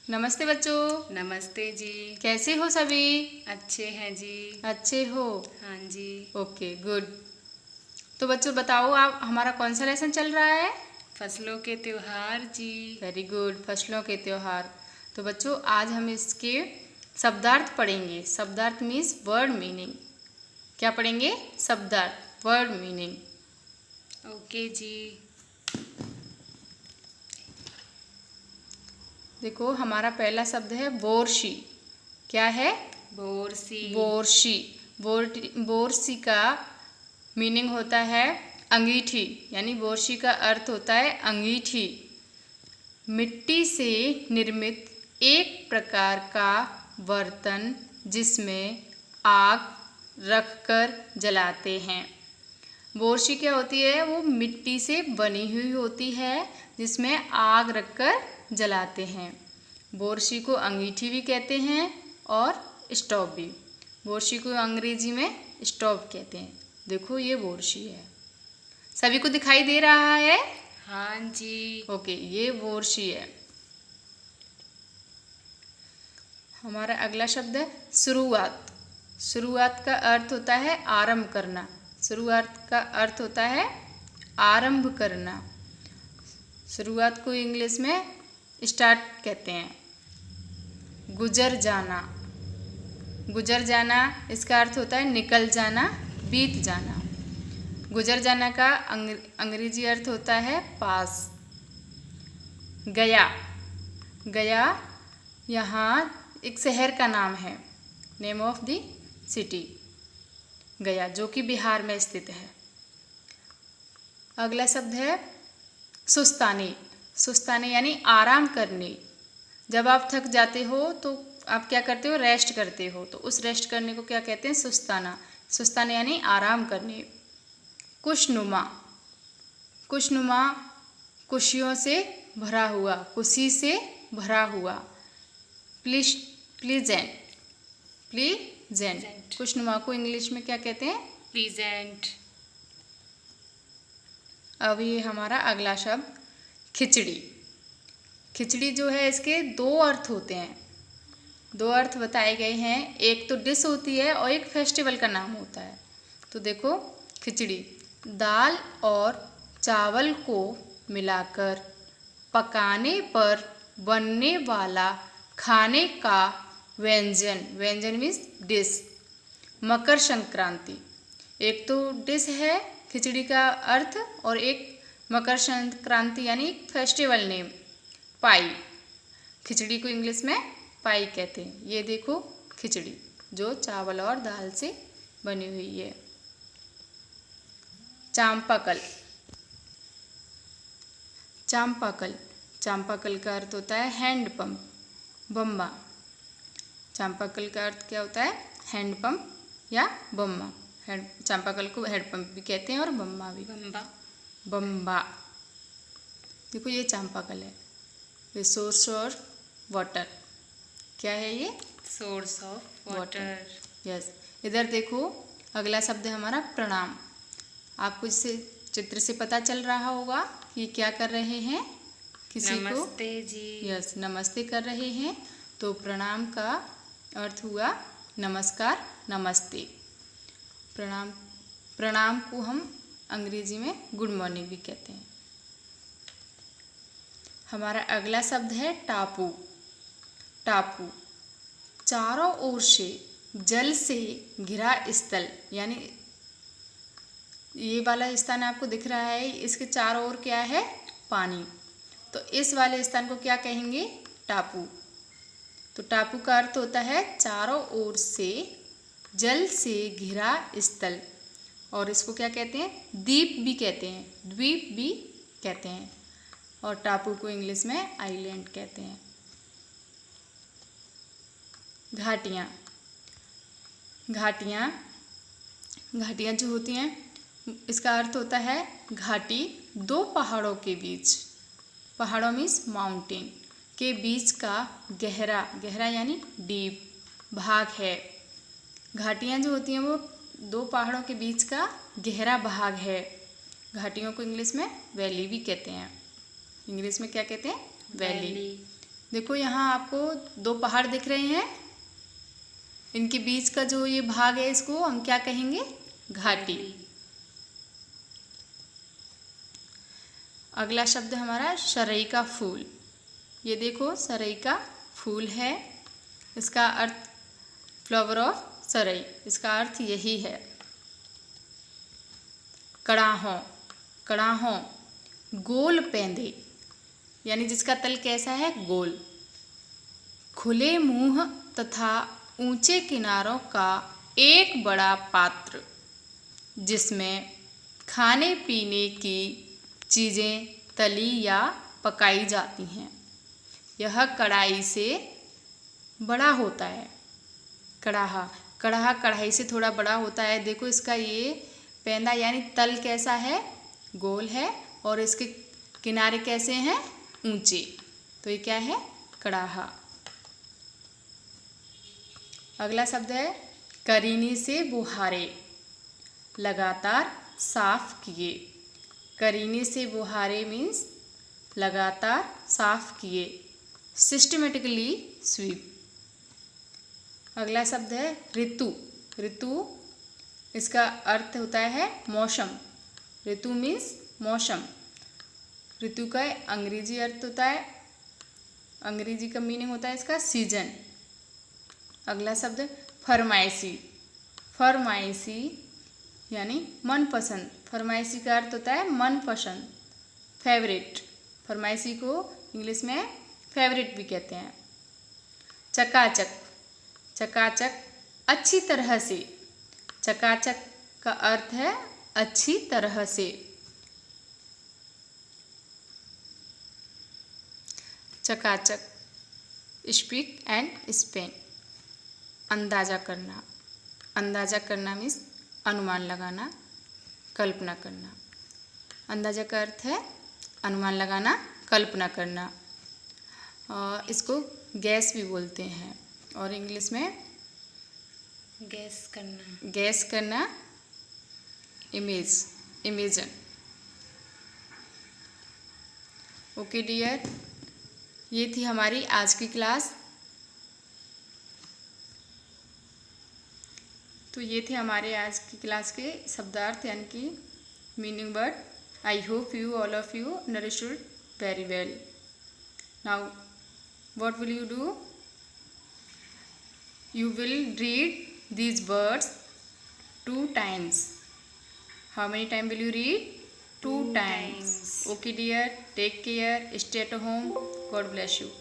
नमस्ते बच्चों। नमस्ते जी। कैसे हो सभी? अच्छे हैं जी। अच्छे हो? हाँ जी। Okay, good. तो बच्चों बताओ, आप हमारा कौन सा लेसन चल रहा है? फसलों के त्योहार जी। वेरी गुड, फसलों के त्योहार। तो बच्चों आज हम इसके शब्दार्थ पढ़ेंगे। शब्दार्थ मीन्स वर्ड मीनिंग। क्या पढ़ेंगे? शब्दार्थ, वर्ड मीनिंग। ओके जी। देखो, हमारा पहला शब्द है बोरशी। क्या है? बोरसी। बोरशी। बोरशी का मीनिंग होता है अंगीठी, यानी बोरशी का अर्थ होता है अंगीठी। मिट्टी से निर्मित एक प्रकार का बर्तन जिसमें आग रखकर जलाते हैं। बोरशी क्या होती है? वो मिट्टी से बनी हुई होती है जिसमें आग रखकर जलाते हैं। बोरशी को अंगीठी भी कहते हैं और स्टोव भी। बोरशी को अंग्रेजी में स्टोव कहते हैं। देखो, ये बोरशी है। सभी को दिखाई दे रहा है? हाँ जी। ओके, ये बोरशी है। हमारा अगला शब्द है शुरुआत। शुरुआत का अर्थ होता है आरंभ करना। शुरुआत का अर्थ होता है आरंभ करना। शुरुआत को इंग्लिश में स्टार्ट कहते हैं। गुजर जाना। गुजर जाना इसका अर्थ होता है निकल जाना, बीत जाना। गुजर जाना का अंग्रेजी अर्थ होता है पास। गया। गया यहाँ एक शहर का नाम है, नेम ऑफ द सिटी गया, जो कि बिहार में स्थित है। अगला शब्द है सुस्ताने। सुस्ताने यानी आराम करने। जब आप थक जाते हो तो आप क्या करते हो? रेस्ट करते हो। तो उस रेस्ट करने को क्या कहते हैं? सुस्ताना। सुस्ताने यानी आराम करने। खुशनुमा। खुशनुमा खुशियों से भरा हुआ, खुशी से भरा हुआ। प्लीजेंट। प्लीजेंट। खुशनुमा को इंग्लिश में क्या कहते हैं? प्लीजेंट। अब ये हमारा अगला शब्द खिचड़ी। खिचड़ी जो है इसके दो अर्थ होते हैं। दो अर्थ बताए गए हैं। एक तो डिश होती है और एक फेस्टिवल का नाम होता है। तो देखो, खिचड़ी दाल और चावल को मिलाकर पकाने पर बनने वाला खाने का व्यंजन। व्यंजन मीन्स डिश। मकर संक्रांति एक तो डिश है खिचड़ी का अर्थ, और एक मकर संक्रांति यानी फेस्टिवल नेम पाई। खिचड़ी को इंग्लिश में पाई कहते हैं। ये देखो खिचड़ी जो चावल और दाल से बनी हुई है। चांपाकल। चांपाकल। चांपाकल का अर्थ होता है हैंड पंप, बम्बा। चांपाकल का अर्थ क्या होता है? हैंड पंप या बम्बा। चांपाकल को हेड पंप भी कहते हैं और बम्बा भी। बम्बा। बम्बा। देखो, ये चांपाकल है। ये सोर्स ऑफ वाटर। क्या है ये? Source of water. यस। इधर देखो, अगला शब्द है हमारा प्रणाम। आपको इससे चित्र से पता चल रहा होगा कि क्या कर रहे हैं? किसी को नमस्ते जी। यस नमस्ते कर रहे हैं। तो प्रणाम का अर्थ हुआ नमस्कार, नमस्ते। प्रणाम। प्रणाम को हम अंग्रेजी में गुड मॉर्निंग भी कहते हैं। हमारा अगला शब्द है टापू। टापू चारों ओर से जल से घिरा स्थल, यानी ये वाला स्थान आपको दिख रहा है, इसके चारों ओर क्या है? पानी। तो इस वाले स्थान को क्या कहेंगे? टापू। तो टापू का अर्थ होता है चारों ओर से जल से घिरा स्थल, और इसको क्या कहते हैं? द्वीप भी कहते हैं, द्वीप भी कहते हैं। और टापू को इंग्लिश में आइलैंड कहते हैं। घाटियाँ। घाटियाँ। घाटियाँ जो होती हैं इसका अर्थ होता है घाटी दो पहाड़ों के बीच। पहाड़ों मीन्स माउंटेन के बीच का गहरा, गहरा यानी डीप भाग है। घाटियाँ जो होती हैं वो दो पहाड़ों के बीच का गहरा भाग है। घाटियों को इंग्लिश में वैली भी कहते हैं। इंग्लिश में क्या कहते हैं? वैली। देखो यहाँ आपको दो पहाड़ दिख रहे हैं, इनके बीच का जो ये भाग है इसको हम क्या कहेंगे? घाटी। अगला शब्द हमारा सरई का फूल। ये देखो सरई का फूल है, इसका अर्थ फ्लावर ऑफ सरई, इसका अर्थ यही है। कड़ाहों, कड़ाहों गोल पेंदे, यानी जिसका तल कैसा है? गोल। खुले मुंह तथा ऊंचे किनारों का एक बड़ा पात्र जिसमें खाने पीने की चीज़ें तली या पकाई जाती हैं। यह कढ़ाई से बड़ा होता है। कड़ाहा, कड़ाहा कढ़ाई से थोड़ा बड़ा होता है। देखो इसका ये पेंदा यानी तल कैसा है? गोल है, और इसके किनारे कैसे हैं? ऊंचे। तो ये क्या है? कड़ाहा। अगला शब्द है करीने से बुहारे, लगातार साफ किए। करीने से बुहारे मीन्स लगातार साफ किए, सिस्टमेटिकली स्वीप। अगला शब्द है ऋतु। ऋतु इसका अर्थ होता है मौसम। ऋतु मीन्स मौसम। ऋतु का अंग्रेजी अर्थ होता है, अंग्रेजी का मीनिंग होता है इसका सीजन। अगला शब्द फरमाइशी। फरमाइशी यानी मनपसंद। फरमाइशी का अर्थ होता है मनपसंद, फेवरेट। फरमाइशी को इंग्लिश में फेवरेट भी कहते हैं। चकाचक। चकाचक अच्छी तरह से। चकाचक का अर्थ है अच्छी तरह से। चकाचक स्पीक एंड स्पेन, अंदाज़ा करना। अंदाज़ा करना मीन्स अनुमान लगाना, कल्पना करना। अंदाज़ा का अर्थ है अनुमान लगाना, कल्पना करना। इसको गैस भी बोलते हैं, और इंग्लिश में गैस करना। गैस करना, इमेजन। ओके डियर, ये थी हमारी आज की क्लास। तो ये थे हमारे आज की क्लास के शब्दार्थ यानी कि meaning word. I hope you all of you understood very well. Now what will you do? You will read these words 2 times. How many times will you read? 2 times. Okay dear, take care, stay at home. God bless you.